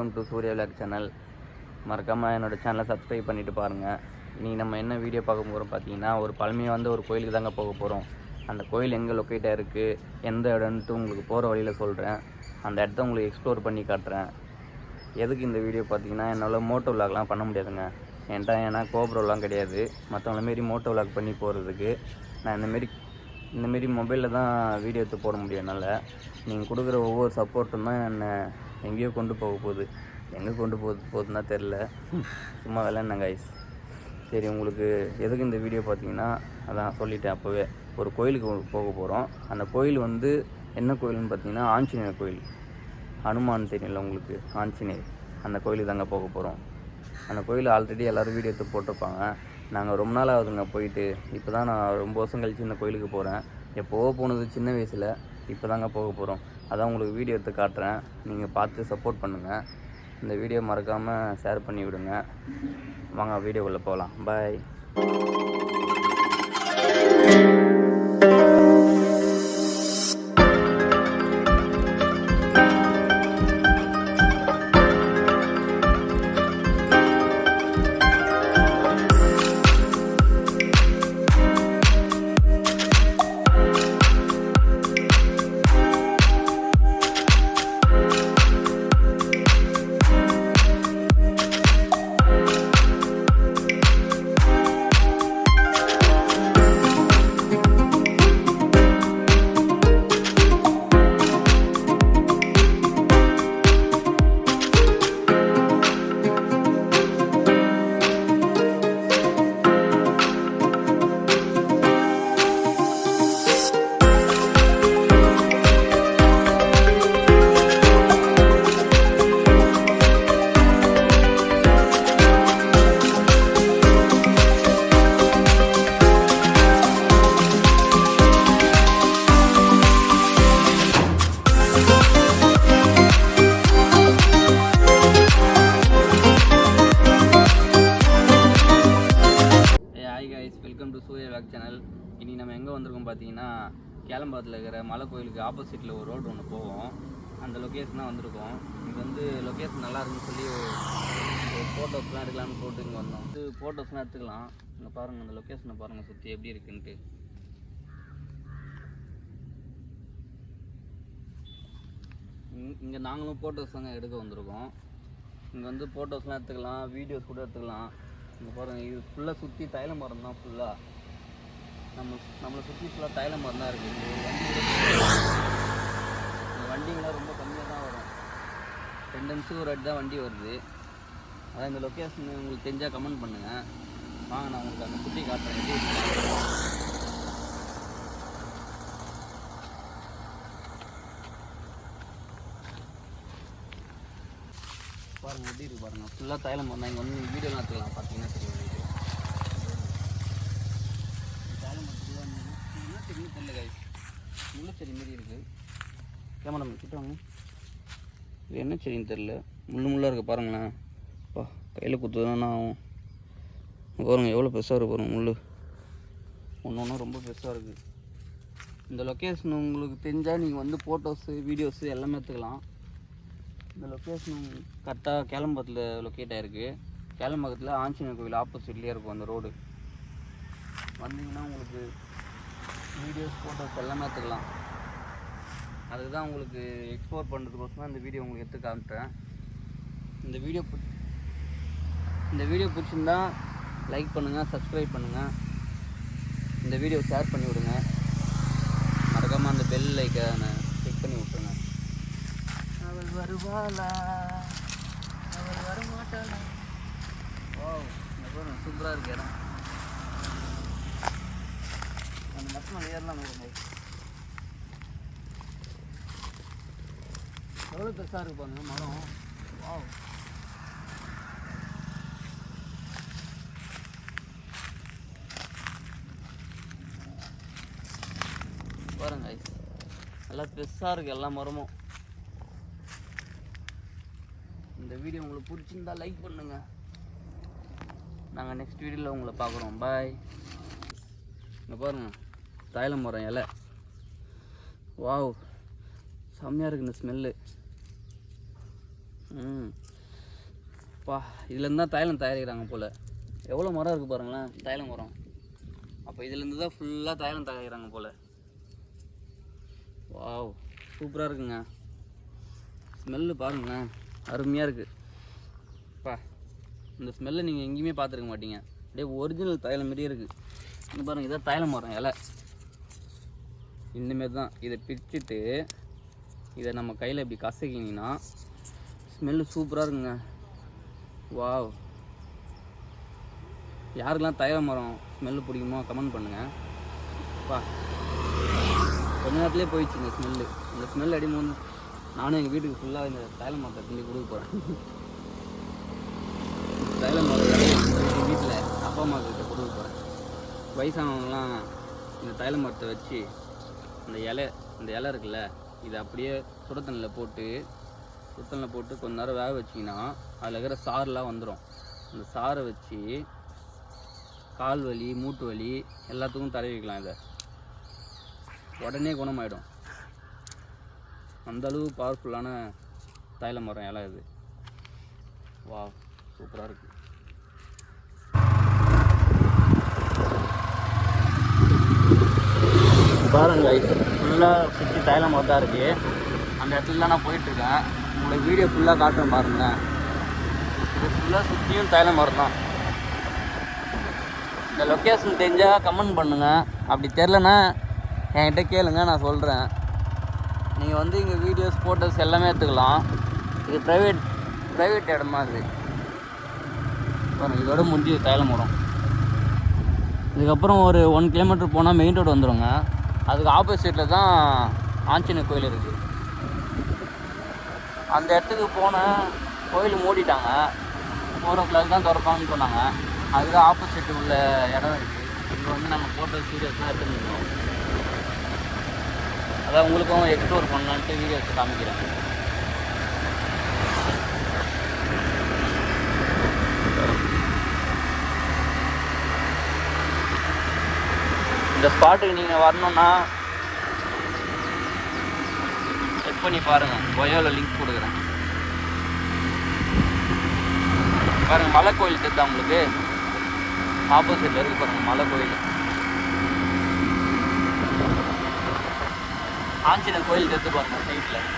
Welcome to Surya vlog channel. மறக்காமல் என்னோடய சேனலை சப்ஸ்கிரைப் பண்ணிவிட்டு பாருங்கள். இன்றைக்கி நம்ம என்ன வீடியோ பார்க்க போகிறோம் பார்த்தீங்கன்னா, ஒரு பழமையாக ஒரு கோயிலுக்கு தாங்க போக போகிறோம். அந்த கோயில் எங்கே லொக்கேட்டாக இருக்குது, எந்த இடம்ன்ட்டு உங்களுக்கு போகிற வழியில் சொல்கிறேன். அந்த இடத்த உங்களுக்கு எக்ஸ்ப்ளோர் பண்ணி காட்டுறேன். எதுக்கு இந்த வீடியோ பார்த்தீங்கன்னா, என்னால் மோட்டோ விலாக்லாம் பண்ண முடியாதுங்க. ஏன்னா கோப்ரோலாம் கிடையாது. மற்றவங்கள மாரி மோட்டோ விலாக் பண்ணி போகிறதுக்கு நான் இந்தமாரி மொபைலில் தான் வீடியோ எடுத்து போட முடியும். என்னால் நீங்கள் கொடுக்குற ஒவ்வொரு சப்போர்ட்டும் தான் என்னை எங்கேயோ கொண்டு போக போகுது. எங்கே கொண்டு போகுதுன்னா தெரில, சும்மா விளையாடுங்க கைஸ். சரி, உங்களுக்கு எதுக்கு இந்த வீடியோ பார்த்தீங்கன்னா, அதான் சொல்லிட்டேன் அப்போவே. ஒரு கோயிலுக்கு போக போகிறோம். அந்த கோயில் என்ன கோயில்னு பார்த்தீங்கன்னா, ஆஞ்சநேயர் கோயில். ஹனுமான் தெரியல உங்களுக்கு, ஆஞ்சநேயர். அந்த கோயிலுக்கு தாங்க போக போகிறோம். அந்த கோயில் ஆல்ரெடி எல்லோரும் வீடியோ எடுத்து போட்டிருப்பாங்க. நாங்கள் ரொம்ப நாள் ஆகுதுங்க போயிட்டு. இப்போ தான் நான் ரொம்ப வருஷம் கழித்து இந்த கோயிலுக்கு போகிறேன். எப்போவோ போனது சின்ன வயசில், இப்போ தாங்க போக போகிறோம். அதான் உங்களுக்கு வீடியோ எடுத்து காட்டுறேன். நீங்கள் பார்த்து சப்போர்ட் பண்ணுங்கள். இந்த வீடியோ மறக்காமல் ஷேர் பண்ணி விடுங்க. வாங்க வீடியோக்குள்ளே போகலாம். Bye. Welcome to Surya vlog channel. இனி நம்ம எங்கே வந்திருக்கோம் பார்த்தீங்கன்னா, கேளம்பாத்தில் இருக்கிற மலை கோயிலுக்கு ஆப்போசிட்டில் ஒரு ரோடு ஒன்று போவோம். அந்த லொக்கேஷன் தான் வந்திருக்கோம். இங்கே லொக்கேஷன் நல்லா இருக்குன்னு சொல்லி ஒரு ஃபோட்டோஸ்லாம் எடுக்கலாம்னு போட்டு இங்கே வந்தோம். ஃபோட்டோஸ்லாம் எடுத்துக்கலாம். இங்கே பாருங்கள், அந்த லொக்கேஷனை பாருங்கள் சுற்றி எப்படி இருக்குன்ட்டு. இங்கே நாங்களும் ஃபோட்டோஸ் தாங்க எடுக்க வந்திருக்கோம். இங்கே ஃபோட்டோஸ்லாம் எடுத்துக்கலாம், வீடியோஸ் கூட எடுத்துக்கலாம். இங்கே பாருங்கள், இது ஃபுல்லாக சுற்றி தைல மரம் தான். ஃபுல்லாக நம்மளை சுற்றி ஃபுல்லாக தைல மரம் தான் இருக்குது. வண்டிங்களாம் ரொம்ப கம்மியாக தான் வரும். 2 நிமிஷம் ஒரு அடி தான் வண்டி வருது. அதான் இந்த லொக்கேஷன் உங்களுக்கு தெரிஞ்சால் கமெண்ட் பண்ணுங்கள். வாங்க, நான் உங்களுக்கு அந்த சுற்றி காட்டுறேன். பாருங்கள் எப்படி இருக்குது பாருங்கள், ஃபுல்லாக தைலம் மரம் தான். இங்கே வீடியோலாம் எடுத்துக்கலாம். பார்த்தீங்கன்னா தெரியும். தைலம் மரத்துக்குள்ள என்ன தெரியும் தெரியல கைஸ். முள்ளுச்செடி மாரி இருக்குது. கேமராமேன் கிட்ட வாங்க. இது என்ன செடின்னு தெரில, முள்ளாக இருக்குது பாருங்களேன். அப்பா, கையில் குத்துதானா ஆகும். பாருங்கள் எவ்வளோ பெருசாக இருக்குது பாருங்கள். முள் ஒன்று ரொம்ப பெருசாக இருக்குது. இந்த லொக்கேஷன் உங்களுக்கு தெரிஞ்சால் நீங்கள் ஃபோட்டோஸு வீடியோஸு எல்லாமே எடுத்துக்கலாம். இந்த லொக்கேஷன் கரெக்டாக கேளம்பாத்தில் லொக்கேட் ஆகிருக்கு. கேளம்பாக்கத்தில் ஆஞ்சநேயர் கோவில் ஆப்போசிட்லேயே இருக்கும் அந்த ரோடு. வந்தீங்கன்னா உங்களுக்கு வீடியோஸ் ஃபோட்டோஸ் எல்லாமே எடுத்துக்கலாம். அதுக்கு தான் உங்களுக்கு எக்ஸ்ப்ளோர் பண்ணுறதுக்கோசம் தான் இந்த வீடியோ உங்களுக்கு எடுத்து காமிட்டேன். இந்த வீடியோ பிடிச்சிருந்தா லைக் பண்ணுங்கள், சப்ஸ்கிரைப் பண்ணுங்கள். இந்த வீடியோ ஷேர் பண்ணி விடுங்க. மறக்காமல் அந்த பெல் ஐக்கானை கிளிக் பண்ணி விட்ருங்க. அவள் வருவாளா, அவள் வரமாட்டாளா. ஓ, சூப்பராக இருக்கு இடம். அந்த மரத்தில் ஏறலாம். எவ்வளோ பெருசாக இருக்கு பாருங்க மரம். வாவ், பாருங்க நல்லா பெருசாக இருக்குது எல்லா மரமும். இந்த வீடியோ உங்களுக்கு பிடிச்சிருந்தா லைக் பண்ணுங்கள். நாங்கள் நெக்ஸ்ட் வீடியோவில் உங்களை பார்க்குறோம். பாய். இங்கே பாருங்கள், தைல மரம் இலை. வாவ், செம்மையாக இருக்குது இந்த ஸ்மெல்லு. அப்பா இதுலேருந்து தான் தைலம் தயாரிக்கிறாங்க போல். எவ்வளோ மரம் இருக்குது பாருங்களேன், தைலம் மரம். அப்போ இதுலேருந்து தான் ஃபுல்லாக தைலம் தயாரிக்கிறாங்க போல். வாவ், சூப்பராக இருக்குங்க. ஸ்மெல்லு பாருங்களேன், அருமையாக இருக்குது. அப்பா இந்த ஸ்மெல்லை நீங்கள் எங்கேயுமே பார்த்துருக்க மாட்டீங்க. அப்படியே ஒரிஜினல் தைலம் மாரியே இருக்குது. இங்கே பாருங்கள், இதான் தைலம் மரம் இலை. இந்தமாரி தான் இதை பிரிச்சுட்டு இதை நம்ம கையில் இப்படி கசக்கினீங்கன்னா ஸ்மெல்லு சூப்பராக இருக்குங்க. வாவ், யாருக்கெல்லாம் தைல மரம் ஸ்மெல்லு பிடிக்குமோ கமெண்ட் பண்ணுங்கள். அப்பா கொஞ்ச நேரத்துலேயே போயிடுச்சு இந்த ஸ்மெல்லு. இந்த ஸ்மெல் அடிமோது நானும் எங்கள் வீட்டுக்கு ஃபுல்லாக இந்த தைல மரத்தை கிண்டி கொடுக்க போகிறேன். தைல மரம் வீட்டில் அப்பா அம்மா கிட்ட கொடுக்க போகிறேன். வயசானவங்களாம் இந்த தைல மரத்தை வச்சு இந்த இலை இருக்குல்ல, இதை அப்படியே சுடத்தண்ணியில் போட்டு கொஞ்ச நேரம் வேக வச்சிங்கன்னா அதில் இருக்கிற சாரெலாம் வந்துடும். அந்த சாரை வச்சு கால் வலி, மூட்டு வலி எல்லாத்துக்கும் தடவி வைக்கலாம். இதை உடனே குணமாயிடும். அந்தளவு பவர்ஃபுல்லான தைல மரம் இலை இது. வா, சூப்பராக இருக்குது. பாருங்க, ஃபுல்லாக சுற்றி தைல மரம் தான் இருக்குது. அந்த இடத்துல தான் நான் போயிட்டுருக்கேன். உங்களுக்கு வீடியோ ஃபுல்லாக காட்டுறேன் பாருங்களேன். இது ஃபுல்லாக சுற்றியும் தைல மரம் தான். இந்த லொக்கேஷன் தெரிஞ்சால் கமெண்ட் பண்ணுங்கள். அப்படி தெரிலனா என்கிட்ட கேளுங்க, நான் சொல்கிறேன். நீங்கள் வந்து இங்கே வீடியோஸ் ஃபோட்டோஸ் எல்லாமே எடுத்துக்கலாம். இது ப்ரைவேட் இடமா இருக்குது பாருங்கள். இதோட முடிஞ்சு தைல மரம். இதுக்கப்புறம் ஒரு 1 கிலோமீட்டர் போனால் மெயின் ரோடு வந்துடுங்க. அதுக்கு ஆப்போசிட்டில் தான் ஆஞ்சநேயர் கோயில் இருக்குது. அந்த இடத்துக்கு போனேன், கோயில் மூடிட்டாங்க. 4 o'clock தான் திறப்பாங்கன்னு சொன்னாங்க. அதுக்கு ஆப்போசிட்டு உள்ள இடம் இருக்குது. இங்கே வந்து நம்ம ஃபோட்டோஸ் வீடியோஸ்லாம் எடுத்துருக்கோம். அதான் உங்களுக்கும் எக்ஸ்ப்ளோர் பண்ணலான்ட்டு வீடியோஸ் காமிக்கிறேன். இந்த ஸ்பாட்டுக்கு நீங்கள் வரணுன்னா செக் பண்ணி பாருங்கள். பயோவில் லிங்க் கொடுக்குறேன் பாருங்கள். மலை கோயில் தெரியுதா உங்களுக்கு? ஆப்போசிட்டில் இருக்குது பாருங்கள் மலை கோயில். ஆஞ்சநேயர் கோயில் தெரிஞ்சு பாருங்கள் சைட்டில்.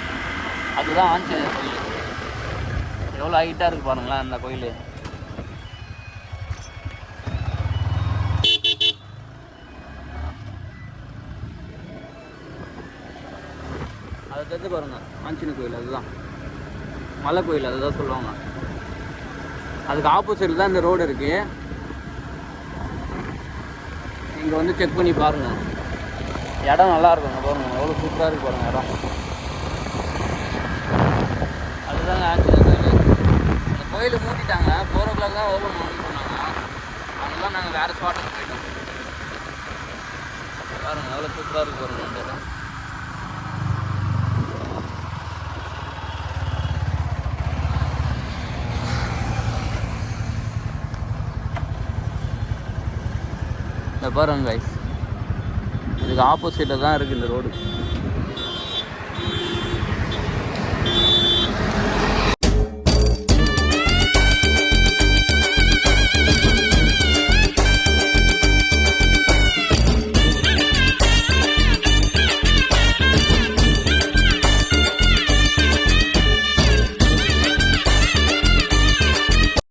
அதுதான் ஆஞ்சநேயர் கோயில். எவ்வளோ ஹைட்டாக இருக்குது பாருங்களேன் அந்த கோயில். அதை தெரிஞ்சு பாருங்கள் ஆஞ்சநேயர் கோயில். அதுதான் மலை கோயில், அதுதான் சொல்லுவாங்க. அதுக்கு ஆப்போசிட்டில் தான் இந்த ரோடு இருக்குது. நீங்கள் வந்து செக் பண்ணி பாருங்கள். இடம் நல்லா இருக்குங்க பாருங்கள், எவ்வளோ சூப்பராக இருக்குது பாருங்கள் இடம். அதுதாங்க ஆஞ்சநேயர் கோயில். அந்த கோயில் மூடிட்டாங்க. 4 o'clock தான் ஓப்பன் பண்ணணும்னு சொன்னாங்க. அதெல்லாம் நாங்கள் வேறு ஸ்பாட்டுக்கு போயிட்டோம். பாருங்கள் எவ்வளோ சூப்பராக இருக்குது பாருங்கள் அந்த இடம். இந்த பாருங்க கைஸ், இதுக்கு ஆப்போசிட்டில் தான் இருக்குது இந்த ரோடு.